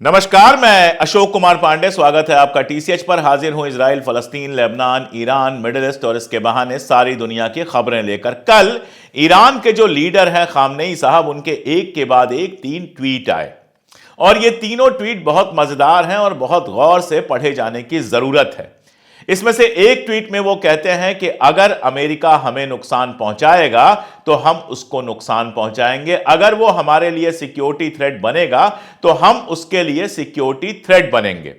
नमस्कार, मैं अशोक कुमार पांडे। स्वागत है आपका टीसीएच पर। हाजिर हूं इजराइल, फलस्तीन, लेबनान, ईरान, मिडिल ईस्ट और इसके बहाने सारी दुनिया की खबरें लेकर। कल ईरान के जो लीडर हैं खामनेई साहब, उनके एक के बाद एक 3 ट्वीट आए और ये तीनों ट्वीट बहुत मजेदार हैं और बहुत गौर से पढ़े जाने की जरूरत है। इसमें से एक ट्वीट में वो कहते हैं कि अगर अमेरिका हमें नुकसान पहुंचाएगा तो हम उसको नुकसान पहुंचाएंगे, अगर वो हमारे लिए सिक्योरिटी थ्रेट बनेगा तो हम उसके लिए सिक्योरिटी थ्रेट बनेंगे।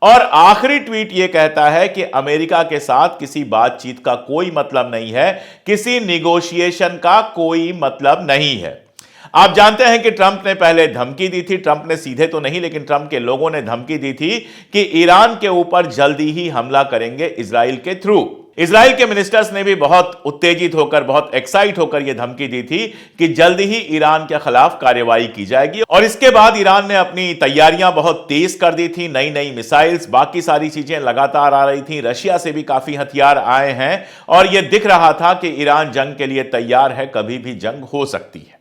और आखिरी ट्वीट यह कहता है कि अमेरिका के साथ किसी बातचीत का कोई मतलब नहीं है, किसी निगोशिएशन का कोई मतलब नहीं है। आप जानते हैं कि ट्रंप ने पहले धमकी दी थी, ट्रंप ने सीधे तो नहीं लेकिन ट्रंप के लोगों ने धमकी दी थी कि ईरान के ऊपर जल्दी ही हमला करेंगे इजराइल के थ्रू। इजराइल के मिनिस्टर्स ने भी बहुत उत्तेजित होकर, बहुत एक्साइट होकर यह धमकी दी थी कि जल्दी ही ईरान के खिलाफ कार्रवाई की जाएगी। और इसके बाद ईरान ने अपनी तैयारियां बहुत तेज कर दी थी, नई नई मिसाइल्स, बाकी सारी चीजें लगातार आ रही थी। रशिया से भी काफी हथियार आए हैं और यह दिख रहा था कि ईरान जंग के लिए तैयार है, कभी भी जंग हो सकती है।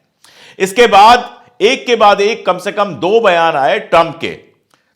इसके बाद एक के बाद एक कम से कम 2 बयान आए ट्रंप के।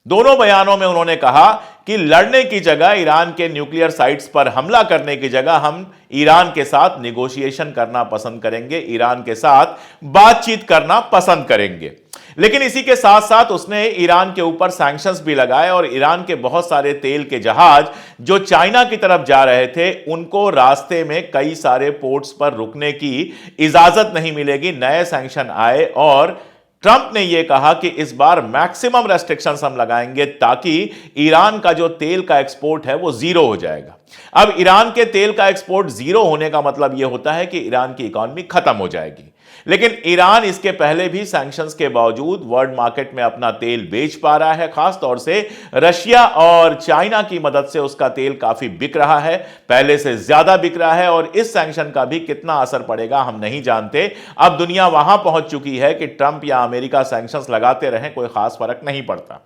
दोनों बयानों में उन्होंने कहा कि लड़ने की जगह, ईरान के न्यूक्लियर साइट्स पर हमला करने की जगह हम ईरान के साथ निगोशिएशन करना पसंद करेंगे, ईरान के साथ बातचीत करना पसंद करेंगे। लेकिन इसी के साथ साथ उसने ईरान के ऊपर सैंक्शंस भी लगाए और ईरान के बहुत सारे तेल के जहाज जो चाइना की तरफ जा रहे थे, उनको रास्ते में कई सारे पोर्ट्स पर रुकने की इजाजत नहीं मिलेगी। नए सैंक्शन आए और ट्रंप ने यह कहा कि इस बार मैक्सिमम रेस्ट्रिक्शंस हम लगाएंगे ताकि ईरान का जो तेल का एक्सपोर्ट है वो जीरो हो जाएगा। अब ईरान के तेल का एक्सपोर्ट जीरो होने का मतलब यह होता है कि ईरान की इकॉनमी खत्म हो जाएगी। लेकिन ईरान इसके पहले भी सैंक्शंस के बावजूद वर्ल्ड मार्केट में अपना तेल बेच पा रहा है। खासतौर से रशिया और चाइना की मदद से उसका तेल काफी बिक रहा है, पहले से ज्यादा बिक रहा है। और इस सैंक्शन का भी कितना असर पड़ेगा हम नहीं जानते। अब दुनिया वहां पहुंच चुकी है कि ट्रंप या अमेरिका सैंक्शंस लगाते रहें, कोई खास फर्क नहीं पड़ता।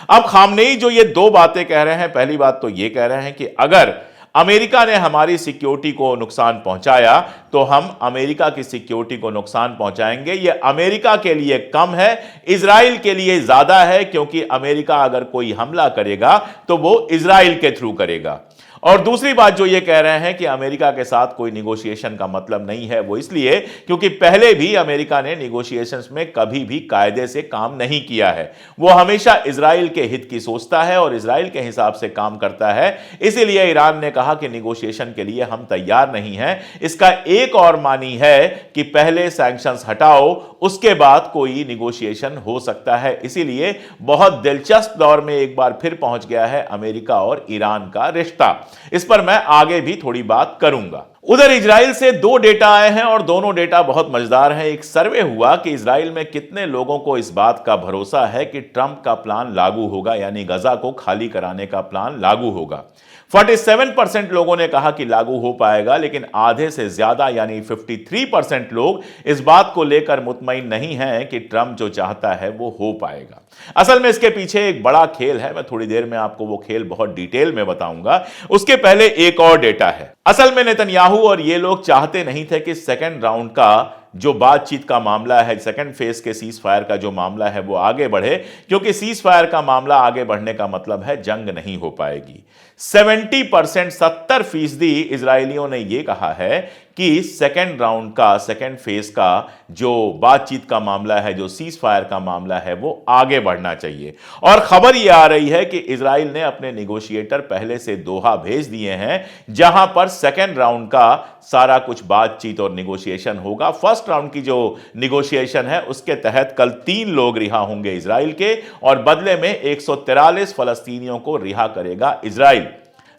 अब खामनेई जो ये 2 बातें कह रहे हैं, पहली बात तो ये कह रहे हैं कि अगर अमेरिका ने हमारी सिक्योरिटी को नुकसान पहुंचाया तो हम अमेरिका की सिक्योरिटी को नुकसान पहुंचाएंगे। यह अमेरिका के लिए कम है, इजराइल के लिए ज्यादा है, क्योंकि अमेरिका अगर कोई हमला करेगा तो वो इजराइल के थ्रू करेगा। और दूसरी बात जो ये कह रहे हैं कि अमेरिका के साथ कोई निगोशिएशन का मतलब नहीं है, वो इसलिए क्योंकि पहले भी अमेरिका ने निगोशिएशंस में कभी भी कायदे से काम नहीं किया है। वो हमेशा इजराइल के हित की सोचता है और इजराइल के हिसाब से काम करता है। इसीलिए ईरान ने कहा कि निगोशिएशन के लिए हम तैयार नहीं हैं। इसका एक और मानी है कि पहले सैंक्शंस हटाओ, उसके बाद कोई निगोशिएशन हो सकता है। इसीलिए बहुत दिलचस्प दौर में एक बार फिर पहुंच गया है अमेरिका और ईरान का रिश्ता। इस पर मैं आगे भी थोड़ी बात करूंगा। उधर इजराइल से 2 डेटा आए हैं और दोनों डेटा बहुत मजेदार हैं। एक सर्वे हुआ कि इजराइल में कितने लोगों को इस बात का भरोसा है कि ट्रंप का प्लान लागू होगा, यानी गजा को खाली कराने का प्लान लागू होगा। 47% लोगों ने कहा कि लागू हो पाएगा, लेकिन आधे से ज्यादा यानी 53% लोग इस बात को लेकर मुतमईन नहीं हैं कि ट्रंप जो चाहता है वो हो पाएगा। असल में इसके पीछे एक बड़ा खेल है, मैं थोड़ी देर में आपको वो खेल बहुत डिटेल में बताऊंगा। उसके पहले एक और डेटा है। असल में नेतन्याहू और ये लोग चाहते नहीं थे कि सेकेंड राउंड का जो बातचीत का मामला है, सेकंड फेज के सीज फायर का जो मामला है वो आगे बढ़े, क्योंकि सीज फायर का मामला आगे बढ़ने का मतलब है जंग नहीं हो पाएगी। 70% इजरायलियों ने यह कहा है कि सेकंड राउंड का, सेकंड फेज का जो बातचीत का मामला है, जो सीज फायर का मामला है, वो आगे बढ़ना चाहिए। और खबर यह आ रही है कि इजराइल ने अपने नेगोशिएटर पहले से दोहा भेज दिए हैं, जहां पर सेकंड राउंड का सारा कुछ बातचीत और नेगोशिएशन होगा। फर्स्ट राउंड की जो नेगोशिएशन है उसके तहत कल 3 लोग रिहा होंगे इजराइल के, और बदले में 143 फलस्तीनियों को रिहा करेगा इजराइल।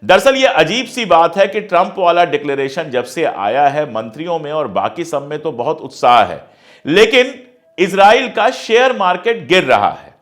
दरअसल यह अजीब सी बात है कि ट्रंप वाला डिक्लेरेशन जब से आया है, मंत्रियों में और बाकी सब में तो बहुत उत्साह है, लेकिन इजराइल का शेयर मार्केट गिर रहा है।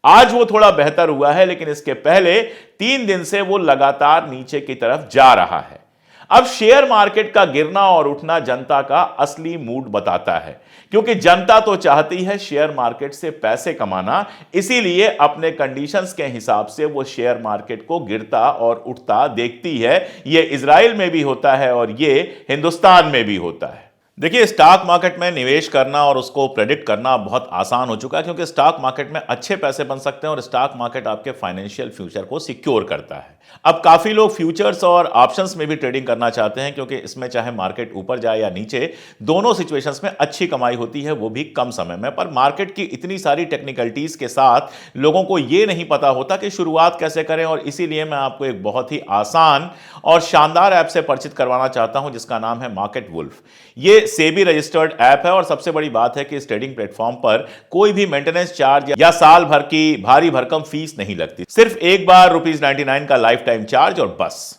आज वो थोड़ा बेहतर हुआ है, लेकिन इसके पहले 3 दिन से वो लगातार नीचे की तरफ जा रहा है। अब शेयर मार्केट का गिरना और उठना जनता का असली मूड बताता है, क्योंकि जनता तो चाहती है शेयर मार्केट से पैसे कमाना, इसीलिए अपने कंडीशंस के हिसाब से वो शेयर मार्केट को गिरता और उठता देखती है। ये इजराइल में भी होता है और ये हिंदुस्तान में भी होता है। देखिए, स्टॉक मार्केट में निवेश करना और उसको प्रेडिक्ट करना बहुत आसान हो चुका है, क्योंकि स्टॉक मार्केट में अच्छे पैसे बन सकते हैं और स्टॉक मार्केट आपके फाइनेंशियल फ्यूचर को सिक्योर करता है। अब काफी लोग फ्यूचर्स और ऑप्शंस में भी ट्रेडिंग करना चाहते हैं, क्योंकि इसमें चाहे मार्केट ऊपर जाए या नीचे, दोनों सिचुएशंस में अच्छी कमाई होती है, वो भी कम समय में। पर मार्केट की इतनी सारी टेक्निकलिटीज के साथ लोगों को ये नहीं पता होता कि शुरुआत कैसे करें, और इसीलिए मैं आपको एक बहुत ही आसान और शानदार ऐप से परिचित करवाना चाहता हूं, जिसका नाम है मार्केट वुल्फ। ये सेबी रजिस्टर्ड ऐप है, और सबसे बड़ी बात है कि इस ट्रेडिंग प्लेटफॉर्म पर कोई भी मेंटेनेंस चार्ज या साल भर की भारी भरकम फीस नहीं लगती। सिर्फ एक बार ₹99 का लाइफ टाइम चार्ज और बस।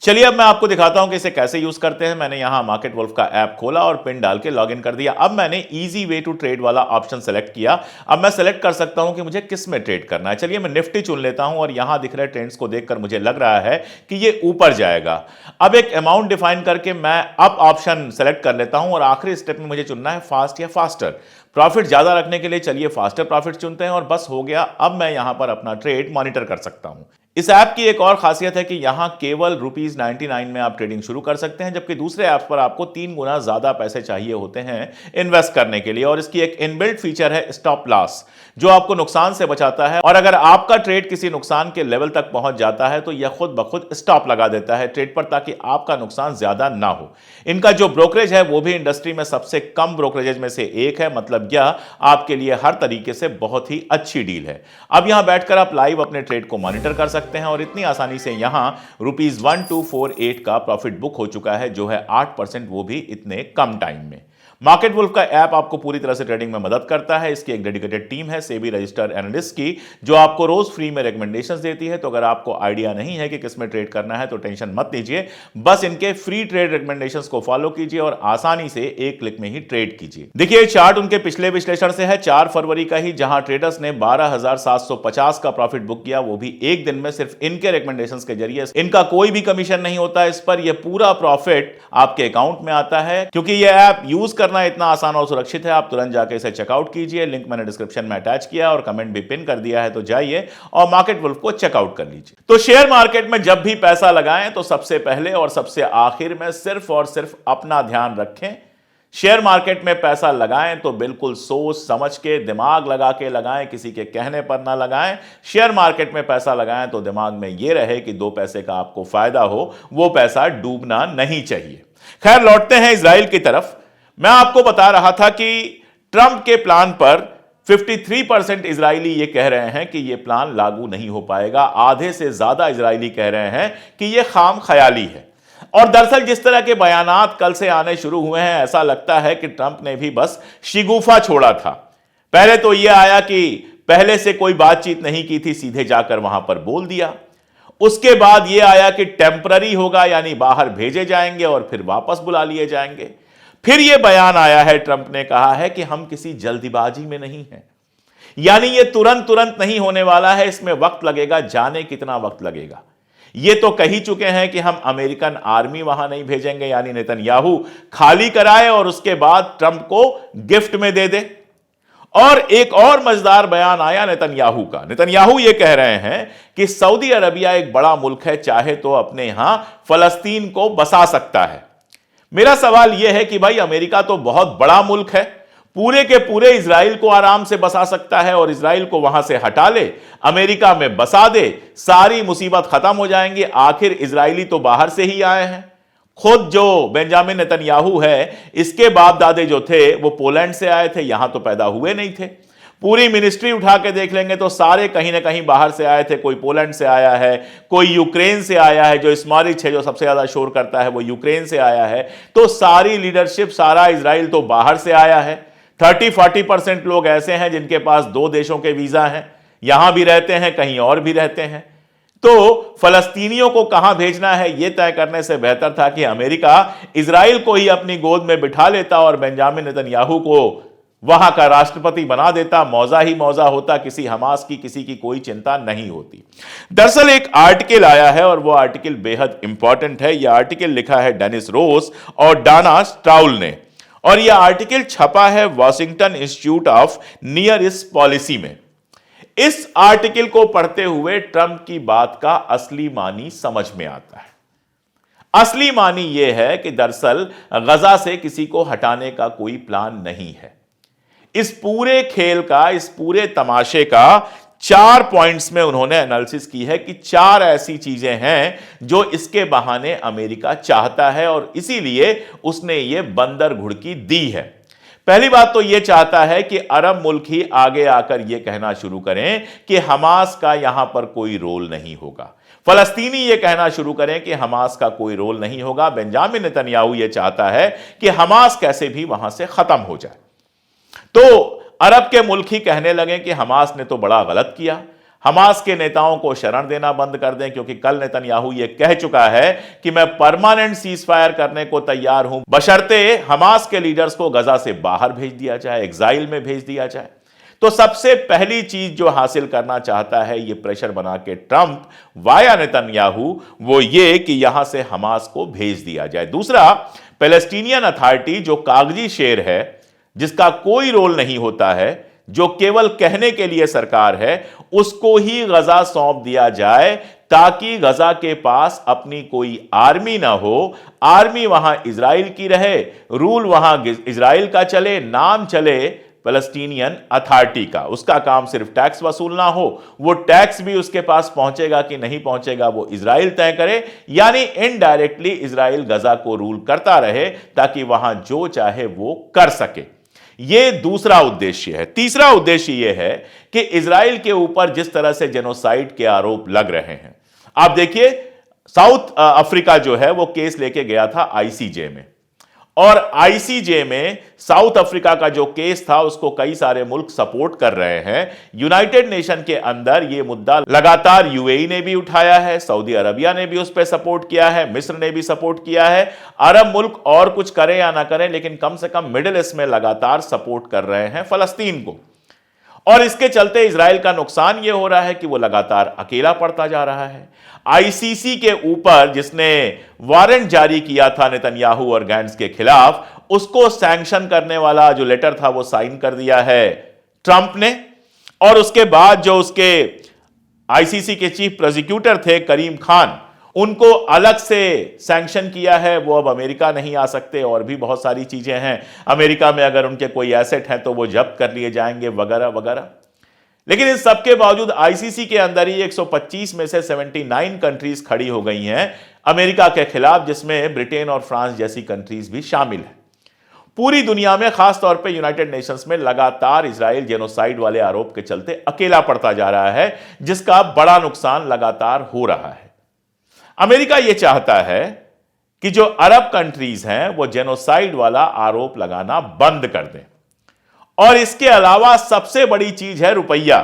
चलिए अब मैं आपको दिखाता हूं कि इसे कैसे यूज करते हैं। मैंने यहां मार्केट वुल्फ का ऐप खोला और पिन डाल के लॉगिन कर दिया। अब मैंने इजी वे टू ट्रेड वाला ऑप्शन सेलेक्ट किया। अब मैं सेलेक्ट कर सकता हूं कि मुझे किस में ट्रेड करना है। चलिए मैं निफ्टी चुन लेता हूं, और यहां दिख रहे ट्रेंड्स को देखकर मुझे लग रहा है कि ये ऊपर जाएगा। अब एक अमाउंट डिफाइन करके मैं अप ऑप्शन सेलेक्ट कर लेता हूं, और आखिरी स्टेप में मुझे चुनना है फास्ट या फास्टर। प्रॉफिट ज्यादा रखने के लिए चलिए फास्टर प्रॉफिट चुनते हैं, और बस हो गया। अब मैं यहां पर अपना ट्रेड मॉनिटर कर सकता हूं। इस ऐप की एक और खासियत है कि यहां केवल ₹99 में आप ट्रेडिंग शुरू कर सकते हैं, जबकि दूसरे ऐप्स पर आपको 3 गुना ज्यादा पैसे चाहिए होते हैं इन्वेस्ट करने के लिए। और इसकी एक इनबिल्ट फीचर है स्टॉप लॉस, जो आपको नुकसान से बचाता है, और अगर आपका ट्रेड किसी नुकसान के लेवल तक पहुंच जाता है तो यह खुद ब खुद स्टॉप लगा देता है ट्रेड पर, ताकि आपका नुकसान ज्यादा ना हो। इनका जो ब्रोकरेज है वो भी इंडस्ट्री में सबसे कम ब्रोकरेजेज में से एक है, मतलब यह आपके लिए हर तरीके से बहुत ही अच्छी डील है। अब यहां बैठकर आप लाइव अपने ट्रेड को मॉनिटर कर सकते हैं, और इतनी आसानी से यहां ₹1248 का प्रॉफिट बुक हो चुका है, जो है 8%, वो भी इतने कम टाइम में। मार्केट वुल्फ का ऐप आपको पूरी तरह से ट्रेडिंग में मदद करता है। इसकी एक डेडिकेटेड टीम है सेबी रजिस्टर्ड एनालिस्ट की, जो आपको रोज फ्री में रिकमेंडेशंस देती है। तो अगर आपको आइडिया नहीं है कि किस में ट्रेड करना है तो टेंशन मत लीजिए, बस इनके फ्री ट्रेड रिकमेंडेशंस को फॉलो कीजिए और आसानी से एक क्लिक में ही ट्रेड कीजिए। देखिए चार्ट उनके पिछले विश्लेषण से है 4 फरवरी का ही, जहां ट्रेडर्स ने 12,750 का प्रॉफिट बुक किया, वो भी एक दिन में, सिर्फ इनके रिकमेंडेशंस के जरिए। इनका कोई भी कमीशन नहीं होता इस पर, यह पूरा प्रॉफिट आपके अकाउंट में आता है। क्योंकि यह ऐप यूज करना इतना आसान और सुरक्षित है, आप तुरंत जाके इसे चेकआउट कीजिए। लिंक मैंने डिस्क्रिप्शन में अटैच किया और कमेंट भी पिन कर दिया है, तो जाइए और मार्केट वुल्फ को चेकआउट कर लीजिए। तो शेयर मार्केट में जब भी पैसा लगाएं तो सबसे पहले और सबसे आखिर में सिर्फ और सिर्फ अपना ध्यान रखें। शेयर मार्केट में पैसा लगाएं तो बिल्कुल सोच समझ के, दिमाग लगा के लगाएं, किसी के कहने पर ना लगाएं। शेयर मार्केट में पैसा लगाएं तो दिमाग में यह रहे कि 2 पैसे का आपको फायदा हो, वो पैसा डूबना नहीं चाहिए। खैर लौटते हैं इजराइल की तरफ। मैं आपको बता रहा था कि ट्रंप के प्लान पर 53% इजरायली ये कह रहे हैं कि यह प्लान लागू नहीं हो पाएगा। आधे से ज्यादा इजरायली कह रहे हैं कि यह खाम ख्याली है। और दरअसल जिस तरह के बयानात कल से आने शुरू हुए हैं, ऐसा लगता है कि ट्रंप ने भी बस शिगुफा छोड़ा था। पहले तो यह आया कि पहले से कोई बातचीत नहीं की थी, सीधे जाकर वहां पर बोल दिया। उसके बाद यह आया कि टेम्पररी होगा, यानी बाहर भेजे जाएंगे और फिर वापस बुला लिए जाएंगे। फिर यह बयान आया है, ट्रंप ने कहा है कि हम किसी जल्दीबाजी में नहीं हैं, यानी यह तुरंत नहीं होने वाला है, इसमें वक्त लगेगा। जाने कितना वक्त लगेगा। ये तो कह ही चुके हैं कि हम अमेरिकन आर्मी वहां नहीं भेजेंगे, यानी नेतन्याहू खाली कराए और उसके बाद ट्रंप को गिफ्ट में दे दे। और एक और मजेदार बयान आया नेतन्याहू का। नेतन्याहू ये कह रहे हैं कि सऊदी अरबिया एक बड़ा मुल्क है, चाहे तो अपने यहां फलस्तीन को बसा सकता है। मेरा सवाल यह है कि भाई अमेरिका तो बहुत बड़ा मुल्क है, पूरे के पूरे इजराइल को आराम से बसा सकता है और इजराइल को वहां से हटा ले, अमेरिका में बसा दे, सारी मुसीबत खत्म हो जाएंगी। आखिर इजरायली तो बाहर से ही आए हैं। खुद जो बेंजामिन नेतन्याहू है, इसके बाप दादे जो थे वो पोलैंड से आए थे, यहां तो पैदा हुए नहीं थे। पूरी मिनिस्ट्री उठा के देख लेंगे तो सारे कहीं ना कहीं बाहर से आए थे। कोई पोलैंड से आया है, कोई यूक्रेन से आया है, जो स्मॉरिच है जो सबसे ज्यादा शोर करता है वो यूक्रेन से आया है। तो सारी लीडरशिप, सारा इजराइल तो बाहर से आया है। 30-40% लोग ऐसे हैं जिनके पास 2 देशों के वीजा हैं, यहां भी रहते हैं, कहीं और भी रहते हैं। तो फलस्तीनियों को कहां भेजना है यह तय करने से बेहतर था कि अमेरिका इजराइल को ही अपनी गोद में बिठा लेता और बेंजामिन नेतन्याहू को वहां का राष्ट्रपति बना देता। मौजा ही मौजा होता, किसी हमास की किसी की कोई चिंता नहीं होती। दरअसल एक आर्टिकल आया है और वो आर्टिकल बेहद इंपॉर्टेंट है। यह आर्टिकल लिखा है डेनिस रोस और डाना स्ट्राउल ने, और यह आर्टिकल छपा है Washington institute of near east policy में। इस आर्टिकल को पढ़ते हुए ट्रंप की बात का असली मानी समझ में आता है। असली मानी यह है कि दरअसल गजा से किसी को हटाने का कोई प्लान नहीं है। इस पूरे खेल का, इस पूरे तमाशे का 4 पॉइंट्स में उन्होंने एनालिसिस की है कि 4 ऐसी चीजें हैं जो इसके बहाने अमेरिका चाहता है और इसीलिए उसने ये बंदर घुड़की दी है। पहली बात तो यह चाहता है कि अरब मुल्क ही आगे आकर यह कहना शुरू करें कि हमास का यहां पर कोई रोल नहीं होगा। फलस्तीनी यह कहना शुरू करें कि हमास का कोई रोल नहीं होगा। बेंजामिन नेतन्याहू यह चाहता है कि हमास कैसे भी वहां से खत्म हो जाए। तो अरब के मुल्क ही कहने लगे कि हमास ने तो बड़ा गलत किया, हमास के नेताओं को शरण देना बंद कर दें, क्योंकि कल नेतन्याहू यह कह चुका है कि मैं परमानेंट सीज फायर करने को तैयार हूं, बशर्ते हमास के लीडर्स को गजा से बाहर भेज दिया जाए, एग्जाइल में भेज दिया जाए। तो सबसे पहली चीज जो हासिल करना चाहता है यह प्रेशर बना के ट्रंप वाया नेतन्याहू, वो ये कि यहां से हमास को भेज दिया जाए। दूसरा, पैलेस्टीनियन अथॉरिटी जो कागजी शेर है, जिसका कोई रोल नहीं होता है, जो केवल कहने के लिए सरकार है, उसको ही गजा सौंप दिया जाए ताकि गजा के पास अपनी कोई आर्मी ना हो। आर्मी वहां इजराइल की रहे, रूल वहां इजराइल का चले, नाम चले पैलेस्टीनियन अथॉरिटी का। उसका काम सिर्फ टैक्स वसूलना हो, वो टैक्स भी उसके पास पहुंचेगा कि नहीं पहुंचेगा वो इजराइल तय करे, यानी इनडायरेक्टली इजराइल गजा को रूल करता रहे ताकि वहां जो चाहे वो कर सके। यह दूसरा उद्देश्य है। तीसरा उद्देश्य यह है कि इजराइल के ऊपर जिस तरह से जेनोसाइड के आरोप लग रहे हैं, आप देखिए साउथ अफ्रीका जो है वो केस लेके गया था आईसीजे में, और आईसीजे में साउथ अफ्रीका का जो केस था उसको कई सारे मुल्क सपोर्ट कर रहे हैं। यूनाइटेड नेशन के अंदर यह मुद्दा लगातार यूएई ने भी उठाया है, सऊदी अरबिया ने भी उस पर सपोर्ट किया है, मिस्र ने भी सपोर्ट किया है। अरब मुल्क और कुछ करें या ना करें, लेकिन कम से कम मिडिल ईस्ट में लगातार सपोर्ट कर रहे हैं फलस्तीन को। और इसके चलते इजराइल का नुकसान यह हो रहा है कि वो लगातार अकेला पड़ता जा रहा है। आईसीसी के ऊपर जिसने वारंट जारी किया था नेतन्याहू और गैंट्स के खिलाफ, उसको सैंक्शन करने वाला जो लेटर था वो साइन कर दिया है ट्रंप ने, और उसके बाद जो उसके आईसीसी के चीफ प्रोसिक्यूटर थे करीम खान, उनको अलग से सैंक्शन किया है। वो अब अमेरिका नहीं आ सकते, और भी बहुत सारी चीजें हैं। अमेरिका में अगर उनके कोई एसेट हैं तो वो जब्त कर लिए जाएंगे, वगैरह वगैरह। लेकिन इस सबके बावजूद आईसीसी के अंदर ही 125 में से 79 कंट्रीज खड़ी हो गई हैं अमेरिका के खिलाफ, जिसमें ब्रिटेन और फ्रांस जैसी कंट्रीज भी शामिल है। पूरी दुनिया में, खासतौर पे यूनाइटेड नेशंस में, लगातार इजराइल जेनोसाइड वाले आरोप के चलते अकेला पड़ता जा रहा है, जिसका बड़ा नुकसान लगातार हो रहा है। अमेरिका यह चाहता है कि जो अरब कंट्रीज हैं वो जेनोसाइड वाला आरोप लगाना बंद कर दें, और इसके अलावा सबसे बड़ी चीज है रुपया।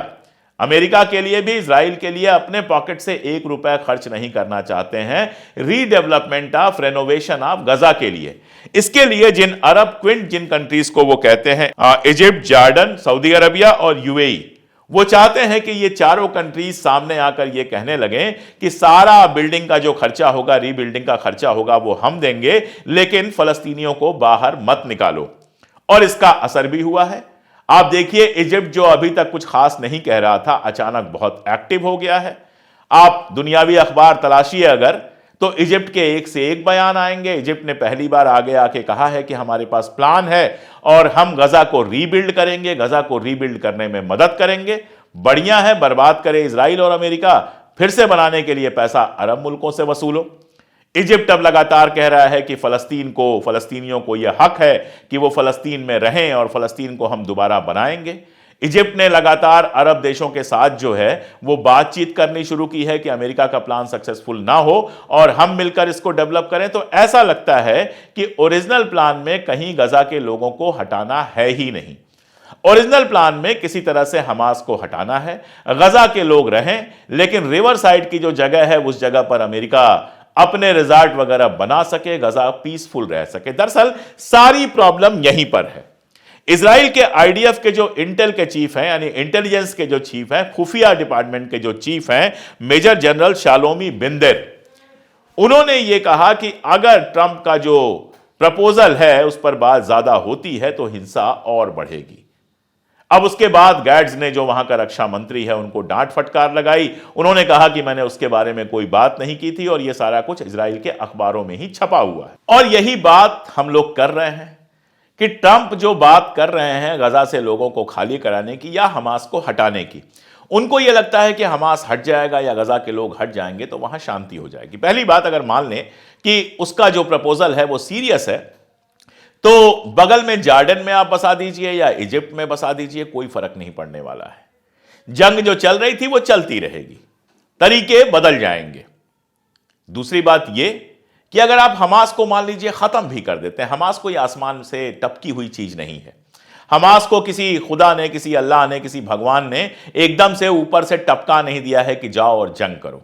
अमेरिका के लिए भी, इजराइल के लिए अपने पॉकेट से 1 रुपया खर्च नहीं करना चाहते हैं रीडेवलपमेंट ऑफ, रेनोवेशन ऑफ गजा के लिए। इसके लिए जिन अरब क्विंट, जिन कंट्रीज को वो कहते हैं इजिप्ट, जॉर्डन, सऊदी अरबिया और यूएई, वो चाहते हैं कि ये चारों कंट्रीज सामने आकर ये कहने लगे कि सारा बिल्डिंग का जो खर्चा होगा, रीबिल्डिंग का खर्चा होगा, वो हम देंगे, लेकिन फलस्तीनियों को बाहर मत निकालो। और इसका असर भी हुआ है। आप देखिए, इजिप्ट जो अभी तक कुछ खास नहीं कह रहा था, अचानक बहुत एक्टिव हो गया है। आप दुनियावी अखबार तलाशिए अगर, तो इजिप्ट के एक से एक बयान आएंगे। इजिप्ट ने पहली बार आगे आके कहा है कि हमारे पास प्लान है और हम गजा को रीबिल्ड करेंगे, गजा को रीबिल्ड करने में मदद करेंगे। बढ़िया है, बर्बाद करे इजराइल और अमेरिका, फिर से बनाने के लिए पैसा अरब मुल्कों से वसूलो। इजिप्ट अब लगातार कह रहा है कि फलस्तीनियों को यह हक है कि वो फलस्तीन में रहें और फलस्तीन को हम दोबारा बनाएंगे। इजिप्ट ने लगातार अरब देशों के साथ जो है वो बातचीत करनी शुरू की है कि अमेरिका का प्लान सक्सेसफुल ना हो और हम मिलकर इसको डेवलप करें। तो ऐसा लगता है कि ओरिजिनल प्लान में कहीं गजा के लोगों को हटाना है ही नहीं। ओरिजिनल प्लान में किसी तरह से हमास को हटाना है, गजा के लोग रहें, लेकिन रिवर साइड की जो जगह है उस जगह पर अमेरिका अपने रिजॉर्ट वगैरह बना सके, गजा पीसफुल रह सके। दरअसल सारी प्रॉब्लम यहीं पर है। इजराइल के आईडीएफ के जो इंटेल के चीफ हैं, यानी इंटेलिजेंस के जो चीफ हैं, खुफिया डिपार्टमेंट के जो चीफ हैं, मेजर जनरल शालोमी बिंदेर, उन्होंने यह कहा कि अगर ट्रंप का जो प्रपोजल है उस पर बात ज्यादा होती है तो हिंसा और बढ़ेगी। अब उसके बाद गैट्स ने, जो वहां का रक्षा मंत्री है, उनको डांट फटकार लगाई। उन्होंने कहा कि मैंने उसके बारे में कोई बात नहीं की थी और यह सारा कुछ इजराइल के अखबारों में ही छपा हुआ है। और यही बात हम लोग कर रहे हैं कि ट्रंप जो बात कर रहे हैं गजा से लोगों को खाली कराने की या हमास को हटाने की, उनको यह लगता है कि हमास हट जाएगा या गजा के लोग हट जाएंगे तो वहां शांति हो जाएगी। पहली बात, अगर मान लें कि उसका जो प्रपोजल है वो सीरियस है, तो बगल में जॉर्डन में आप बसा दीजिए या इजिप्ट में बसा दीजिए, कोई फर्क नहीं पड़ने वाला है। जंग जो चल रही थी वो चलती रहेगी, तरीके बदल जाएंगे। दूसरी बात यह कि अगर आप हमास को मान लीजिए खत्म भी कर देते हैं, हमास कोई आसमान से टपकी हुई चीज नहीं है। हमास को किसी खुदा ने, किसी अल्लाह ने, किसी भगवान ने एकदम से ऊपर से टपका नहीं दिया है कि जाओ और जंग करो।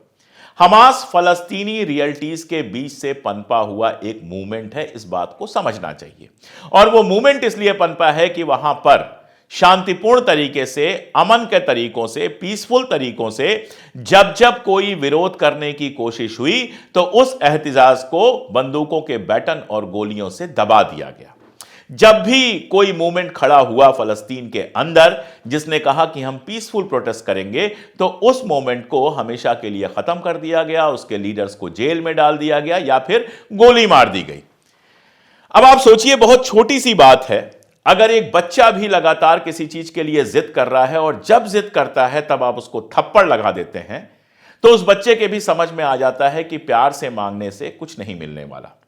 हमास फलस्तीनी रियल्टीज के बीच से पनपा हुआ एक मूवमेंट है, इस बात को समझना चाहिए। और वो मूवमेंट इसलिए पनपा है कि वहां पर शांतिपूर्ण तरीके से, अमन के तरीकों से, पीसफुल तरीकों से जब जब कोई विरोध करने की कोशिश हुई तो उस एहतिजाज को बंदूकों के बैटन और गोलियों से दबा दिया गया। जब भी कोई मूवमेंट खड़ा हुआ फलस्तीन के अंदर जिसने कहा कि हम पीसफुल प्रोटेस्ट करेंगे, तो उस मूवमेंट को हमेशा के लिए खत्म कर दिया गया, उसके लीडर्स को जेल में डाल दिया गया या फिर गोली मार दी गई। अब आप सोचिए, बहुत छोटी सी बात है, अगर एक बच्चा भी लगातार किसी चीज के लिए जिद कर रहा है और जब जिद करता है तब आप उसको थप्पड़ लगा देते हैं, तो उस बच्चे के भी समझ में आ जाता है कि प्यार से मांगने से कुछ नहीं मिलने वाला।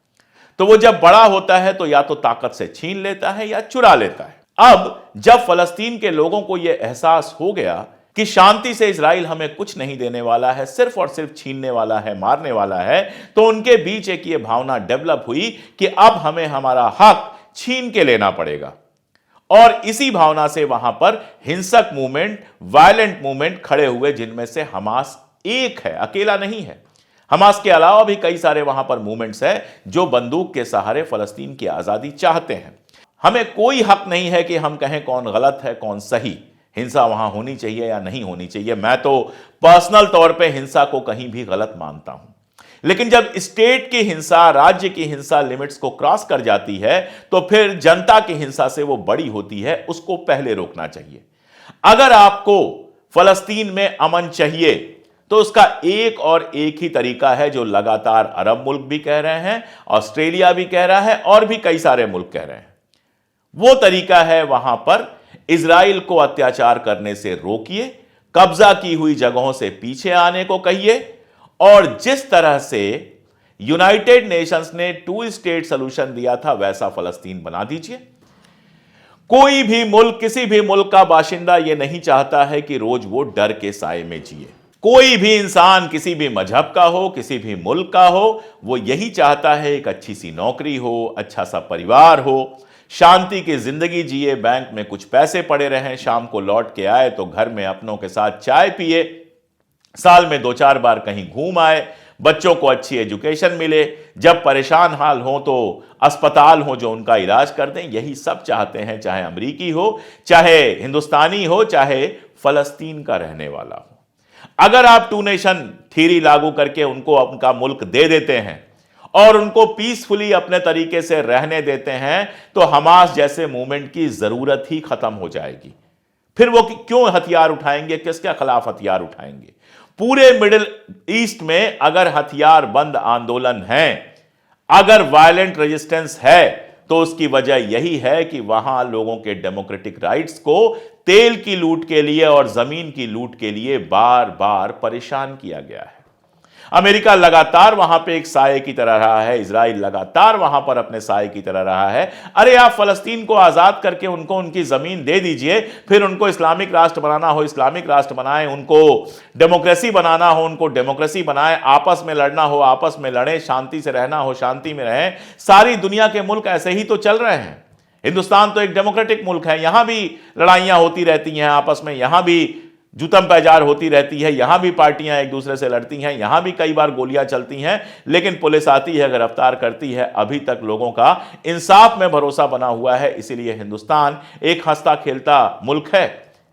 तो वो जब बड़ा होता है तो या तो ताकत से छीन लेता है या चुरा लेता है। अब जब फलस्तीन के लोगों को यह एहसास हो गया कि शांति से इजराइल हमें कुछ नहीं देने वाला है, सिर्फ और सिर्फ छीनने वाला है, मारने वाला है, तो उनके बीच एक ये भावना डेवलप हुई कि अब हमें हमारा हक छीन के लेना पड़ेगा। और इसी भावना से वहां पर हिंसक मूवमेंट, वायलेंट मूवमेंट खड़े हुए, जिनमें से हमास एक है, अकेला नहीं है। हमास के अलावा भी कई सारे वहां पर मूवमेंट्स हैं जो बंदूक के सहारे फलस्तीन की आजादी चाहते हैं। हमें कोई हक नहीं है कि हम कहें कौन गलत है कौन सही, हिंसा वहां होनी चाहिए या नहीं होनी चाहिए। मैं तो पर्सनल तौर पे हिंसा को कहीं भी गलत मानता हूं, लेकिन जब स्टेट की हिंसा, राज्य की हिंसा लिमिट्स को क्रॉस कर जाती है तो फिर जनता की हिंसा से वो बड़ी होती है, उसको पहले रोकना चाहिए। अगर आपको फलस्तीन में अमन चाहिए तो उसका एक और एक ही तरीका है, जो लगातार अरब मुल्क भी कह रहे हैं, ऑस्ट्रेलिया भी कह रहा है और भी कई सारे मुल्क कह रहे हैं। वो तरीका है, वहां पर इजराइल को अत्याचार करने से रोकिए, कब्जा की हुई जगहों से पीछे आने को कहिए, और जिस तरह से यूनाइटेड नेशंस ने 2 स्टेट सॉल्यूशन दिया था वैसा फलस्तीन बना दीजिए। कोई भी मुल्क, किसी भी मुल्क का बाशिंदा यह नहीं चाहता है कि रोज वो डर के साए में जिए। कोई भी इंसान, किसी भी मजहब का हो, किसी भी मुल्क का हो, वो यही चाहता है एक अच्छी सी नौकरी हो, अच्छा सा परिवार हो, शांति की जिंदगी जिए, बैंक में कुछ पैसे पड़े रहें, शाम को लौट के आए तो घर में अपनों के साथ चाय पिए, साल में 2-4 बार कहीं घूम आए, बच्चों को अच्छी एजुकेशन मिले, जब परेशान हाल हो तो अस्पताल हो जो उनका इलाज कर दें। यही सब चाहते हैं, चाहे अमेरिकी हो, चाहे हिंदुस्तानी हो, चाहे फलस्तीन का रहने वाला हो। अगर आप 2 नेशन थ्योरी लागू करके उनको उनका मुल्क दे देते हैं और उनको पीसफुली अपने तरीके से रहने देते हैं, तो हमास जैसे मूवमेंट की जरूरत ही खत्म हो जाएगी। फिर वो क्यों हथियार उठाएंगे, किसके खिलाफ हथियार उठाएंगे? पूरे मिडिल ईस्ट में अगर हथियार बंद आंदोलन है, अगर वायलेंट रेजिस्टेंस है, तो उसकी वजह यही है कि वहां लोगों के डेमोक्रेटिक राइट्स को तेल की लूट के लिए और जमीन की लूट के लिए बार बार परेशान किया गया है। अमेरिका लगातार वहां पे एक साये की तरह रहा है, इजराइल लगातार वहां पर अपने साये की तरह रहा है। अरे आप फलस्तीन को आजाद करके उनको उनकी जमीन दे दीजिए, फिर उनको इस्लामिक राष्ट्र बनाना हो इस्लामिक राष्ट्र बनाएं, उनको डेमोक्रेसी बनाना हो उनको डेमोक्रेसी बनाएं, आपस में लड़ना हो आपस में लड़ें, शांति से रहना हो शांति में रहें। सारी दुनिया के मुल्क ऐसे ही तो चल रहे हैं। हिंदुस्तान तो एक डेमोक्रेटिक मुल्क है, यहां भी लड़ाइयां होती रहती हैं आपस में, यहां भी जुतम पैजार होती रहती है, यहां भी पार्टियां एक दूसरे से लड़ती हैं, यहां भी कई बार गोलियां चलती हैं, लेकिन पुलिस आती है, गिरफ्तार करती है। अभी तक लोगों का इंसाफ में भरोसा बना हुआ है। इसीलिए हिंदुस्तान एक हंसता खेलता मुल्क है।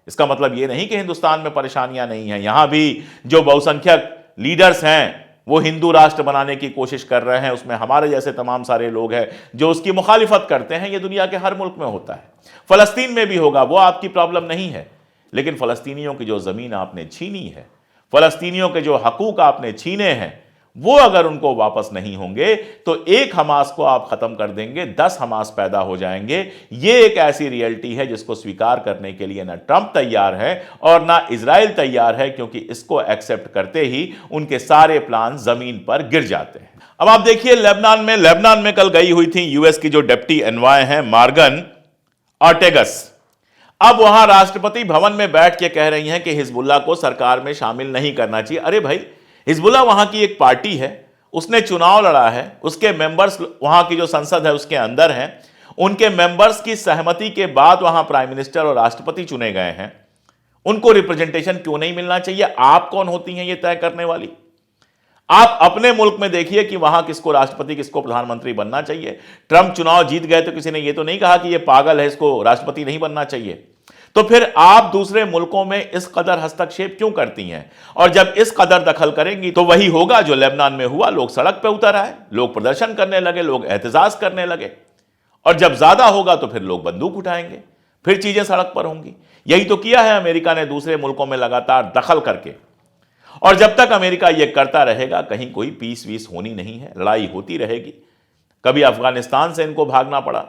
इसका मतलब यह नहीं कि हिंदुस्तान में परेशानियां नहीं हैं, यहां भी जो बहुसंख्यक लीडर्स हैं, वो हिंदू राष्ट्र बनाने की कोशिश कर रहे हैं, उसमें हमारे जैसे तमाम सारे लोग हैं जो उसकी मुखालिफत करते हैं। ये दुनिया के हर मुल्क में होता है, फलस्तीन में भी होगा, वो आपकी प्रॉब्लम नहीं है। लेकिन फलस्तीनियों की जो जमीन आपने छीनी है, फलस्तीनियों के जो हकूक आपने छीने हैं, वो अगर उनको वापस नहीं होंगे तो एक हमास को आप खत्म कर देंगे, 10 हमास पैदा हो जाएंगे। ये एक ऐसी रियलिटी है जिसको स्वीकार करने के लिए ना ट्रंप तैयार है और ना इजराइल तैयार है, क्योंकि इसको एक्सेप्ट करते ही उनके सारे प्लान जमीन पर गिर जाते हैं। अब आप देखिए लेबनान में कल गई हुई थी यूएस की जो डिप्टी एनवॉय हैं मार्गन ऑर्टेगस। अब वहां राष्ट्रपति भवन में बैठ के कह रही हैं कि हिजबुल्लाह को सरकार में शामिल नहीं करना चाहिए। अरे भाई, हिजबुल्लाह वहां की एक पार्टी है, उसने चुनाव लड़ा है, उसके मेंबर्स वहां की जो संसद है उसके अंदर हैं, उनके मेंबर्स की सहमति के बाद वहां प्राइम मिनिस्टर और राष्ट्रपति चुने गए हैं। उनको रिप्रेजेंटेशन क्यों नहीं मिलना चाहिए? आप कौन होती हैं ये तय करने वाली? आप अपने मुल्क में देखिए कि वहां किसको राष्ट्रपति, किसको प्रधानमंत्री बनना चाहिए। ट्रंप चुनाव जीत गए तो किसी ने ये तो नहीं कहा कि ये पागल है, इसको राष्ट्रपति नहीं बनना चाहिए। तो फिर आप दूसरे मुल्कों में इस कदर हस्तक्षेप क्यों करती हैं? और जब इस कदर दखल करेंगी तो वही होगा जो लेबनान में हुआ। लोग सड़क पे उतर आए, लोग प्रदर्शन करने लगे, लोग एहतजाज करने लगे, और जब ज्यादा होगा तो फिर लोग बंदूक उठाएंगे, फिर चीजें सड़क पर होंगी। यही तो किया है अमेरिका ने दूसरे मुल्कों में लगातार दखल करके। और जब तक अमेरिका यह करता रहेगा कहीं कोई पीस वीस होनी नहीं है, लड़ाई होती रहेगी। कभी अफगानिस्तान से इनको भागना पड़ा,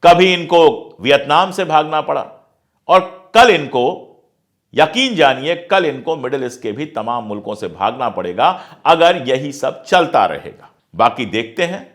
कभी इनको वियतनाम से भागना पड़ा, और कल इनको, यकीन जानिए, कल इनको मिडिल ईस्ट के भी तमाम मुल्कों से भागना पड़ेगा अगर यही सब चलता रहेगा। बाकी देखते हैं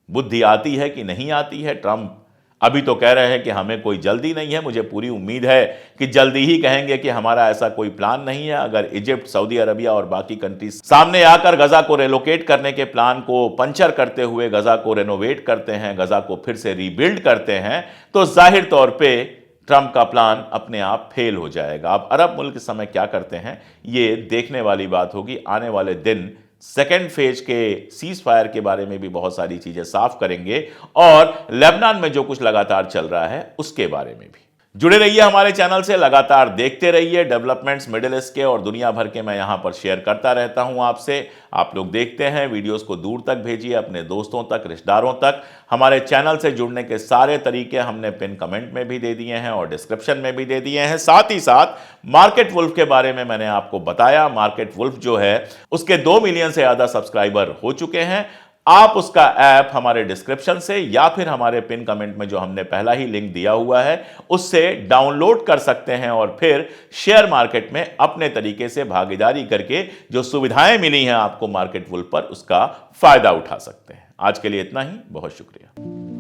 बुद्धि आती है कि नहीं आती है। ट्रंप अभी तो कह रहे हैं कि हमें कोई जल्दी नहीं है। मुझे पूरी उम्मीद है कि जल्दी ही कहेंगे कि हमारा ऐसा कोई प्लान नहीं है। अगर इजिप्ट, सऊदी अरबिया और बाकी कंट्रीज सामने आकर गजा को रेलोकेट करने के प्लान को पंचर करते हुए गजा को रेनोवेट करते हैं, गजा को फिर से रीबिल्ड करते हैं, तो जाहिर तौर पर ट्रंप का प्लान अपने आप फेल हो जाएगा। अब अरब मुल्क इस समय क्या करते हैं ये देखने वाली बात होगी। आने वाले दिन सेकेंड फेज के सीज फायर के बारे में भी बहुत सारी चीजें साफ करेंगे, और लेबनान में जो कुछ लगातार चल रहा है उसके बारे में भी। जुड़े रहिए हमारे चैनल से, लगातार देखते रहिए डेवलपमेंट्स मिडिल ईस्ट के और दुनिया भर के। मैं यहां पर शेयर करता रहता हूं आपसे। आप लोग देखते हैं, वीडियोस को दूर तक भेजिए, अपने दोस्तों तक, रिश्तेदारों तक। हमारे चैनल से जुड़ने के सारे तरीके हमने पिन कमेंट में भी दे दिए हैं और डिस्क्रिप्शन में भी दे दिए हैं। साथ ही साथ मार्केट वुल्फ के बारे में मैंने आपको बताया। मार्केट वुल्फ जो है उसके 2 मिलियन से ज्यादा सब्सक्राइबर हो चुके हैं। आप उसका ऐप हमारे डिस्क्रिप्शन से या फिर हमारे पिन कमेंट में जो हमने पहला ही लिंक दिया हुआ है उससे डाउनलोड कर सकते हैं, और फिर शेयर मार्केट में अपने तरीके से भागीदारी करके जो सुविधाएं मिली हैं आपको मार्केट वुल्फ पर, उसका फायदा उठा सकते हैं। आज के लिए इतना ही, बहुत शुक्रिया।